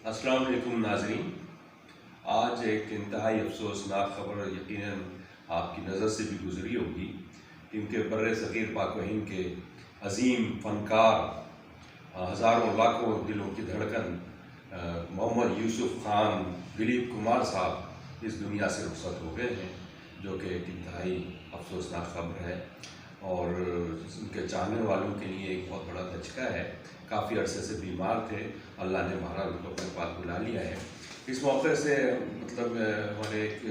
अस्सलाम वालेकुम नाज़रीन। आज एक इंतहाई अफसोसनाक खबर यकीनन आपकी नज़र से भी गुजरी होगी, क्योंकि बर्रे सग़ीर पाक व हिंद के अजीम फ़नकार, हज़ारों लाखों दिलों की धड़कन मोहम्मद यूसुफ़ ख़ान दिलीप कुमार साहब इस दुनिया से रुखसत हो गए हैं, जो कि एक इंतहाई अफसोसनाक खबर है और उनके चाहने वालों के लिए एक बहुत बड़ा धचका है। काफ़ी अरसे से बीमार थे, अल्लाह ने बहरहाल उनको अपने पास बुला लिया है। इस मौके से हमारे एक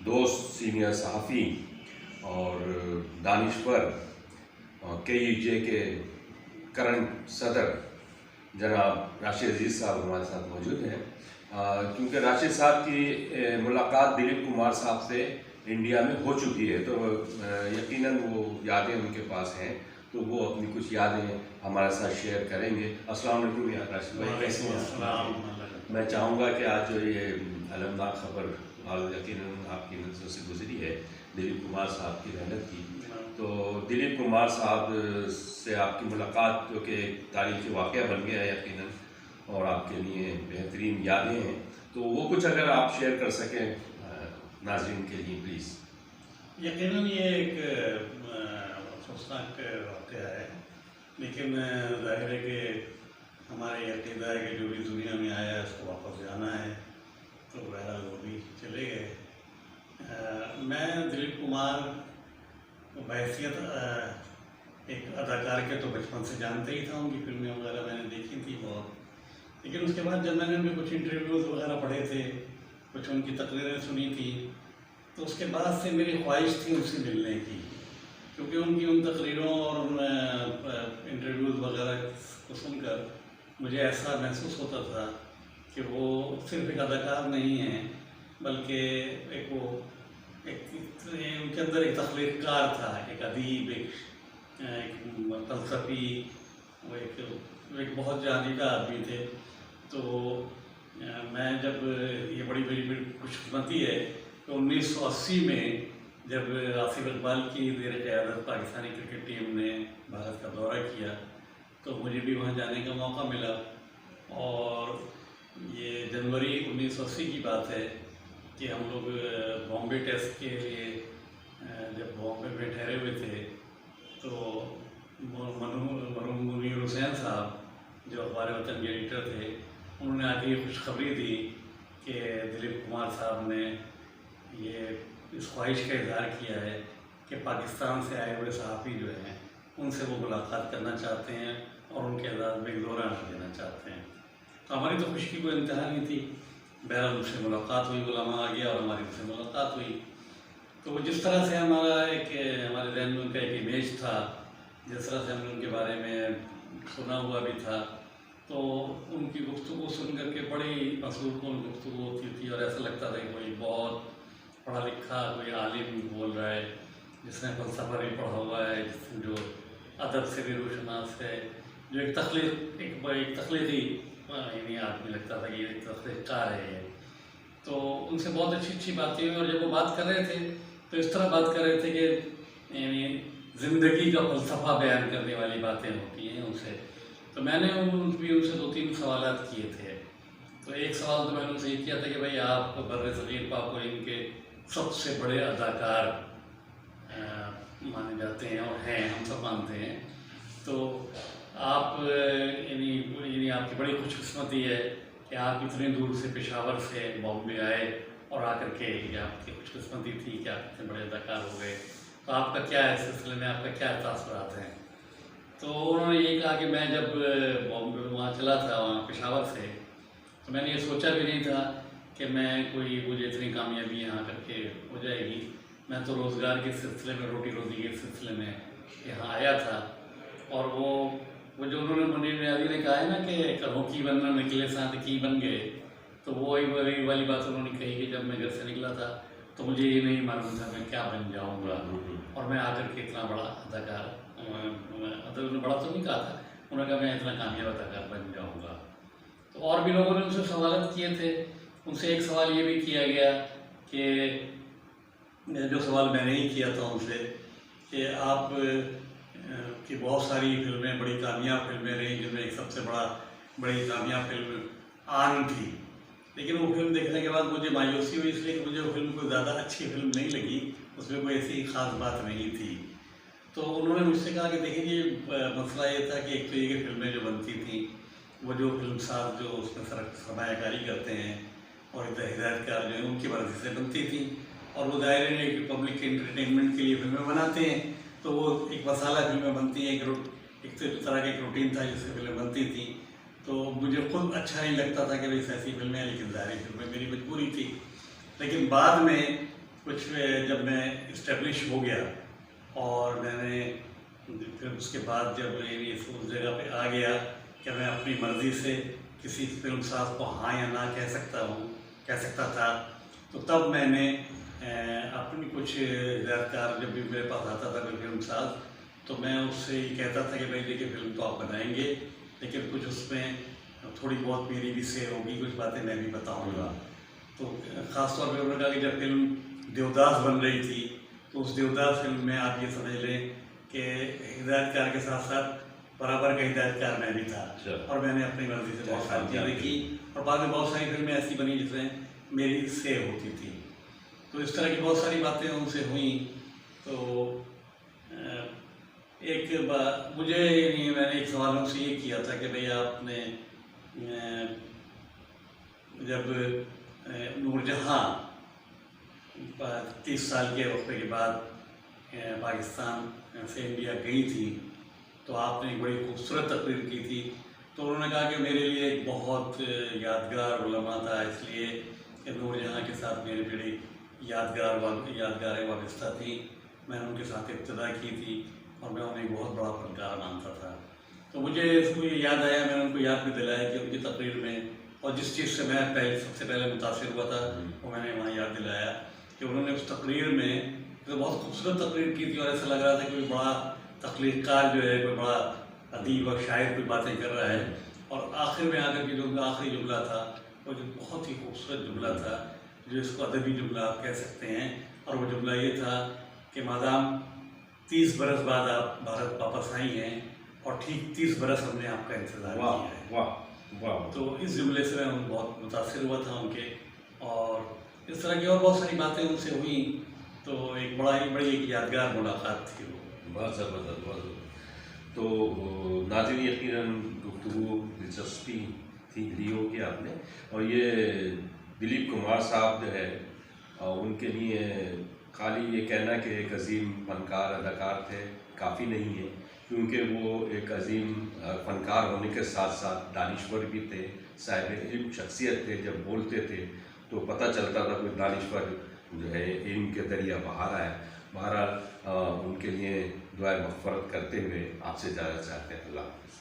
दोस्त सीनियर सहाफ़ी और दानिश्वर KUJ के करंट सदर जनाब राशिद अजीज़ साहब हमारे साथ मौजूद हैं, क्योंकि राशिद साहब की मुलाकात दिलीप कुमार साहब से इंडिया में हो चुकी है, तो यकीनन वो यादें उनके पास हैं, तो वो अपनी कुछ यादें हमारे साथ शेयर करेंगे। अस्सलाम वालेकुम या राशिद भाई, कैसे हैं? मैं चाहूँगा कि आज जो ये अलमनाक खबर यकीनन आपकी नज़रों से गुजरी है दिलीप कुमार साहब की रहमत की, तो दिलीप कुमार साहब से आपकी मुलाकात जो कि तारीख़ी वाक़या बन गया है यकीनन, और आपके लिए बेहतरीन यादें हैं, तो वो कुछ अगर आप शेयर कर सकें नाज़रीन के लिए प्लीज़। यकीनन ये एक अफसोसनाक वाक़या है, लेकिन ज़ाहिर है कि हमारे अक़ीदा है कि जो भी दुनिया में आया है उसको वापस जाना है, तो बहरहाल वो भी चले गए। मैं दिलीप कुमार को बहैसियत एक अदाकार के तो बचपन से जानते ही था, उनकी फिल्में वगैरह मैंने देखी थी बहुत, लेकिन उसके बाद जब मैंने उनके कुछ इंटरव्यूज़ वगैरह पढ़े थे, कुछ उनकी तकरीरें सुनी थी, तो उसके बाद से मेरी ख्वाहिश थी उनसे मिलने की, क्योंकि उनकी उन तकरीरों और इंटरव्यूज़ वगैरह को सुनकर मुझे ऐसा महसूस होता था कि वो सिर्फ एक अदाकार नहीं हैं, बल्कि उनके अंदर एक तख्लीक़कार था, एक अदीब, एक फ़लसफ़ी, वो एक बहुत जानीदा आदमी थे। तो मैं जब ये बड़ी खुशकिस्मती है तो 1980 में जब आसिफ इकबाल की ज़ेर क़यादत पाकिस्तानी क्रिकेट टीम ने भारत का दौरा किया, तो मुझे भी वहाँ जाने का मौका मिला, और ये जनवरी 1980 की बात है कि हम लोग बॉम्बे टेस्ट के लिए जब बॉम्बे में ठहरे हुए थे, तो मरहूम मुनीर हुसैन साहब जो अखबार वतन के एडिटर थे, उन्होंने आके ये खुशखबरी दी कि दिलीप कुमार साहब ने ये इस ख्वाहिश का इज़हार किया है कि पाकिस्तान से आए हुए सहाफ़ी जो हैं उनसे वो मुलाकात करना चाहते हैं और उनके एजाज़ में एक दौरा देना चाहते हैं। तो हमारी तो खुशी की कोई इंतहा नहीं थी। बहरहाल उससे मुलाकात हुई, बुलावा आ गया और हमारी उससे मुलाकात हुई। तो जिस तरह से हमारे जहन में उनका एक इमेज था, जिस तरह से हमने उनके बारे में सुना हुआ भी था, तो उनकी गुफ्तगू सुन करके बड़ी मसरूफ़ गुफ्तगू होती थी और ऐसा लगता था कि कोई बहुत पढ़ा लिखा कोई आलिम बोल रहा है, जिसने फ़लसफ़ा भी पढ़ा हुआ है, जो अदब से भी रोशनास है, जो एक तख्लीक़ी यानी आदमी लगता था कि ये एक तख्लीक़कार है ये। तो उनसे बहुत अच्छी बातें हुई, और जब वो बात कर रहे थे तो इस तरह बात कर रहे थे कि यानी ज़िंदगी का फ़लसफ़ा बयान करने वाली बातें होती हैं उनसे। तो मैंने उनसे 2-3 सवालात किए थे। तो एक सवाल तो मैंने उनसे ये किया था कि भाई आप बर्रे सग़ीर पाक व हिंद के सबसे बड़े अदाकार माने जाते हैं और हैं, हम सब मानते हैं, तो आप यानी आपकी बड़ी खुशकिस्मती है कि आप इतनी दूर से पेशावर से बॉम्बे आए और आकर के ये आपकी खुशकिस्मती थी कि आप इतने बड़े अदाकार हो गए, तो आपका क्या है इस सिलसिले में, आपका क्या तासुरात हैं? तो उन्होंने ये कहा कि मैं जब बॉम्बे वहाँ चला था, वहाँ पेशावर से, तो मैंने ये सोचा भी नहीं था कि मुझे इतनी कामयाबी यहाँ करके हो जाएगी। मैं तो रोज़गार के सिलसिले में, रोटी रोज़ी के सिलसिले में यहाँ आया था, और वो जो उन्होंने मुनीर नियाज़ी ने कहा है ना कि कहो की बनना निकले साथ की बन गए, तो वो वही वाली बात उन्होंने कही कि जब मैं घर से निकला था तो मुझे ये नहीं मालूम था मैं क्या बन जाऊँगा, और मैं आकर के इतना बड़ा अदाकार, मतलब उन्होंने बड़ा तो नहीं कहा था, उन्होंने कहा मैं इतना कामयाब अदाकार बन जाऊँगा। तो और भी लोगों ने उनसे सवाल किए थे। उनसे एक सवाल ये भी किया गया कि जो सवाल मैंने ही किया था उनसे कि आप की बहुत सारी फिल्में बड़ी कामयाब फिल्में रही, जिनमें एक सबसे बड़ी कामयाब फिल्म आन थी। लेकिन वो फिल्म देखने के बाद मुझे मायूसी हुई, इसलिए कि मुझे वो फिल्म कोई ज़्यादा अच्छी फिल्म नहीं लगी, उसमें कोई ऐसी ख़ास बात नहीं थी। तो उन्होंने मुझसे कहा कि देखिए ये मसला ये था कि एक तो ये कि फिल्में जो बनती थी वो जो फिल्मसाज जो उसमें सरमायाकारी करते हैं और हिदायतकार जो है उनकी मर्ज़ी से बनती थी, और वो ज़ाहिर है कि पब्लिक के इंटरटेनमेंट के लिए फिल्में बनाते हैं, तो वो एक मसाला फिल्में बनती हैं, एक तरह का एक रूटीन था जिससे फिल्में बनती थी। तो मुझे खुद अच्छा नहीं लगता था कि भाई ऐसी फिल्में, लेकिन ज़ाहिर फिल्में मेरी मजबूरी थी। लेकिन बाद में कुछ जब मैं इस्टेब्लिश हो गया और मैंने फिर उसके बाद जब मैं उस जगह पे आ गया कि मैं अपनी मर्ज़ी से किसी फिल्म साज को हाँ या ना कह सकता था, तो तब मैंने अपनी कुछ हिदायतकार जब भी मेरे पास आता था कोई फिल्म साज, तो मैं उससे ये कहता था कि भाई देखिए फिल्म तो आप बनाएंगे, लेकिन कुछ उसमें थोड़ी बहुत मेरी भी से होगी, कुछ बातें मैं भी बताऊंगा। तो ख़ास तौर पे उन्होंने कहा कि जब फिल्म देवदास बन रही थी, तो उस देवदास फिल्म में आप ये समझ लें कि हिदायतकार के साथ साथ बराबर का हिदायतकार मैं भी था, और मैंने अपनी मर्ज़ी से बहुत सारी चीज़ें की, और बाद में बहुत सारी फिल्में ऐसी बनी जिसमें मेरी से होती थी। तो इस तरह की बहुत सारी बातें उनसे हुई। तो एक बार मुझे मैंने एक सवाल उनसे ये किया था कि भाई आपने जब नूरजहाँ 30 साल के वक्फे के बाद पाकिस्तान से इंडिया गई थी, तो आपने एक बड़ी खूबसूरत तकरीर की थी। तो उन्होंने कहा कि मेरे लिए एक बहुत यादगार लम्हा था, इसलिए कि नूरजहाँ के साथ मेरी बड़ी यादगार वाबस्ता थी। मैंने उनके साथ इब्तिदा की थी और मैं उन्हें बहुत बड़ा फनकार मानता था। तो मुझे इसको ये याद आया, मैंने उनको याद भी दिलाया कि उनकी तकरीर में, और जिस चीज़ से मैं सबसे पहले मुतासिर हुआ था वो मैंने वहाँ याद दिलाया कि उन्होंने उस तकरीर में तो बहुत खूबसूरत तकरीर की थी, और ऐसा लग रहा था कि कोई बड़ा तख्लीक़कार जो है, कोई बड़ा अदीब और शायर कोई बातें कर रहा है, और आखिर में आकर के जो उनका आखिरी जुमला था वो जो बहुत ही खूबसूरत जुमला था, जो इसको अदबी जुमला आप कह सकते हैं, और वो जुमला ये था कि मादाम 30 बरस बाद आप भारत वापस आई हैं और ठीक 30 बरस हमने आपका इंतज़ार किया है। वाह वाह। तो इस जुमले से मैं बहुत मुतासिर हुआ था उनके, और इस तरह की और बहुत सारी बातें उनसे हुई। तो एक बड़ी एक यादगार मुलाकात थी वो। बहुत ज़बरदस्त, बहुत ज़बरदस्त। तो नाज़रीन, यकीनन गुफ्तगू दिलचस्पी थी ली होगी आपने, और ये दिलीप कुमार साहब जो है उनके लिए खाली ये कहना कि एक अजीम फ़नकार अदाकार थे काफ़ी नहीं है, क्योंकि वो एक अजीम फ़नकार होने के साथ साथ दानिश्वर भी थे, साहिब इल्म शख्सियत थे। जब बोलते थे तो पता चलता था कोई दानिश्वर जो है इल्म के दरिया बहा रहा है। बहरहाल उनके लिए दुआ मग़फ़िरत करते हुए आपसे इजाज़त चाहते हैं। अल्लाह हाफ़िज़।